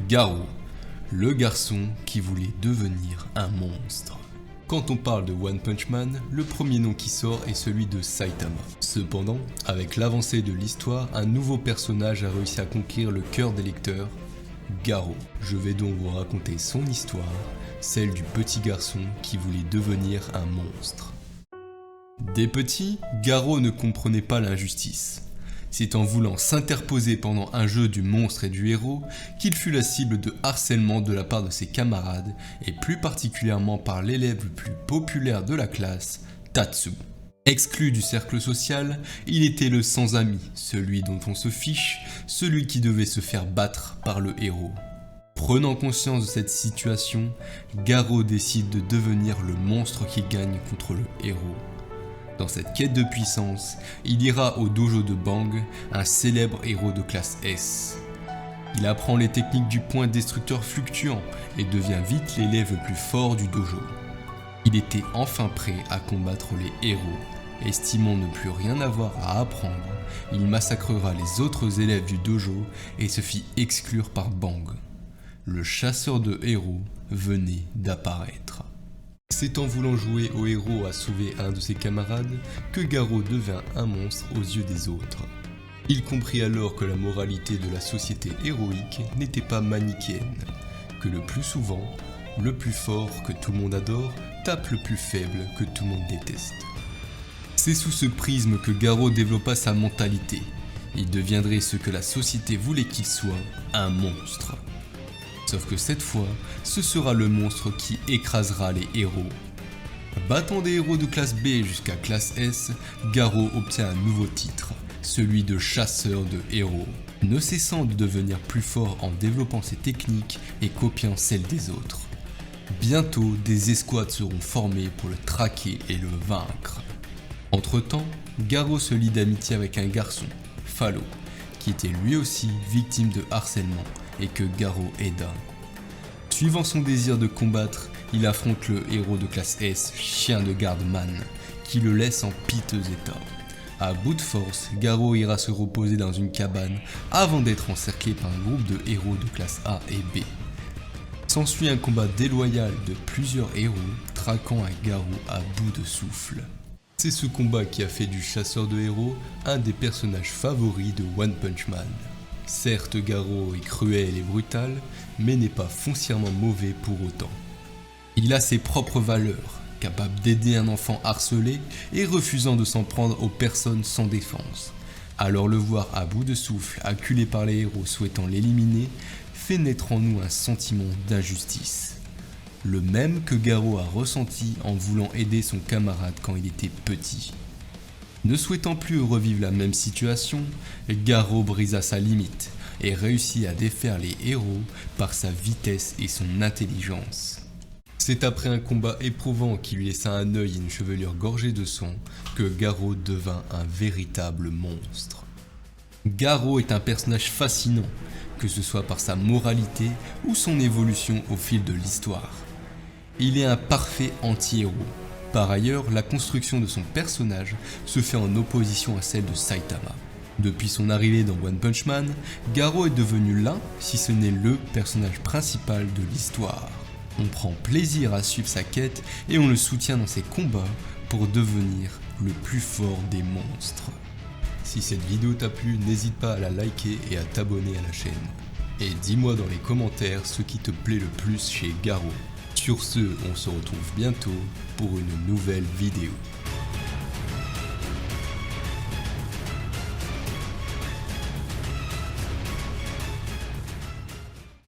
Garou, le garçon qui voulait devenir un monstre. Quand on parle de One Punch Man, le premier nom qui sort est celui de Saitama. Cependant, avec l'avancée de l'histoire, un nouveau personnage a réussi à conquérir le cœur des lecteurs, Garou. Je vais donc vous raconter son histoire, celle du petit garçon qui voulait devenir un monstre. Dès petit, Garou ne comprenait pas l'injustice. C'est en voulant s'interposer pendant un jeu du monstre et du héros qu'il fut la cible de harcèlement de la part de ses camarades et plus particulièrement par l'élève le plus populaire de la classe, Tatsu. Exclu du cercle social, il était le sans ami, celui dont on se fiche, celui qui devait se faire battre par le héros. Prenant conscience de cette situation, Garou décide de devenir le monstre qui gagne contre le héros. Dans cette quête de puissance, il ira au dojo de Bang, un célèbre héros de classe S. Il apprend les techniques du point destructeur fluctuant et devient vite l'élève le plus fort du dojo. Il était enfin prêt à combattre les héros. Estimant ne plus rien avoir à apprendre, il massacrera les autres élèves du dojo et se fit exclure par Bang. Le chasseur de héros venait d'apparaître. C'est en voulant jouer au héros à sauver un de ses camarades que Garou devint un monstre aux yeux des autres. Il comprit alors que la moralité de la société héroïque n'était pas manichéenne, que le plus souvent, le plus fort que tout le monde adore tape le plus faible que tout le monde déteste. C'est sous ce prisme que Garou développa sa mentalité. Il deviendrait ce que la société voulait qu'il soit, un monstre. Sauf que cette fois, ce sera le monstre qui écrasera les héros. Battant des héros de classe B jusqu'à classe S, Garou obtient un nouveau titre, celui de chasseur de héros, ne cessant de devenir plus fort en développant ses techniques et copiant celles des autres. Bientôt, des escouades seront formées pour le traquer et le vaincre. Entre-temps, Garou se lie d'amitié avec un garçon, Falo, qui était lui aussi victime de harcèlement et que Garou aida. Suivant son désir de combattre, il affronte le héros de classe S, Chien de garde Man, qui le laisse en piteux état. À bout de force, Garou ira se reposer dans une cabane avant d'être encerclé par un groupe de héros de classe A et B. S'ensuit un combat déloyal de plusieurs héros, traquant un Garou à bout de souffle. C'est ce combat qui a fait du chasseur de héros un des personnages favoris de One Punch Man. Certes, Garou est cruel et brutal, mais n'est pas foncièrement mauvais pour autant. Il a ses propres valeurs, capable d'aider un enfant harcelé et refusant de s'en prendre aux personnes sans défense. Alors le voir à bout de souffle, acculé par les héros souhaitant l'éliminer, fait naître en nous un sentiment d'injustice. Le même que Garou a ressenti en voulant aider son camarade quand il était petit. Ne souhaitant plus revivre la même situation, Garou brisa sa limite et réussit à défaire les héros par sa vitesse et son intelligence. C'est après un combat éprouvant qui lui laissa un œil et une chevelure gorgée de sang que Garou devint un véritable monstre. Garou est un personnage fascinant, que ce soit par sa moralité ou son évolution au fil de l'histoire. Il est un parfait anti-héros. Par ailleurs, la construction de son personnage se fait en opposition à celle de Saitama. Depuis son arrivée dans One Punch Man, Garou est devenu l'un, si ce n'est le personnage principal de l'histoire. On prend plaisir à suivre sa quête et on le soutient dans ses combats pour devenir le plus fort des monstres. Si cette vidéo t'a plu, n'hésite pas à la liker et à t'abonner à la chaîne. Et dis-moi dans les commentaires ce qui te plaît le plus chez Garou. Sur ce, on se retrouve bientôt pour une nouvelle vidéo.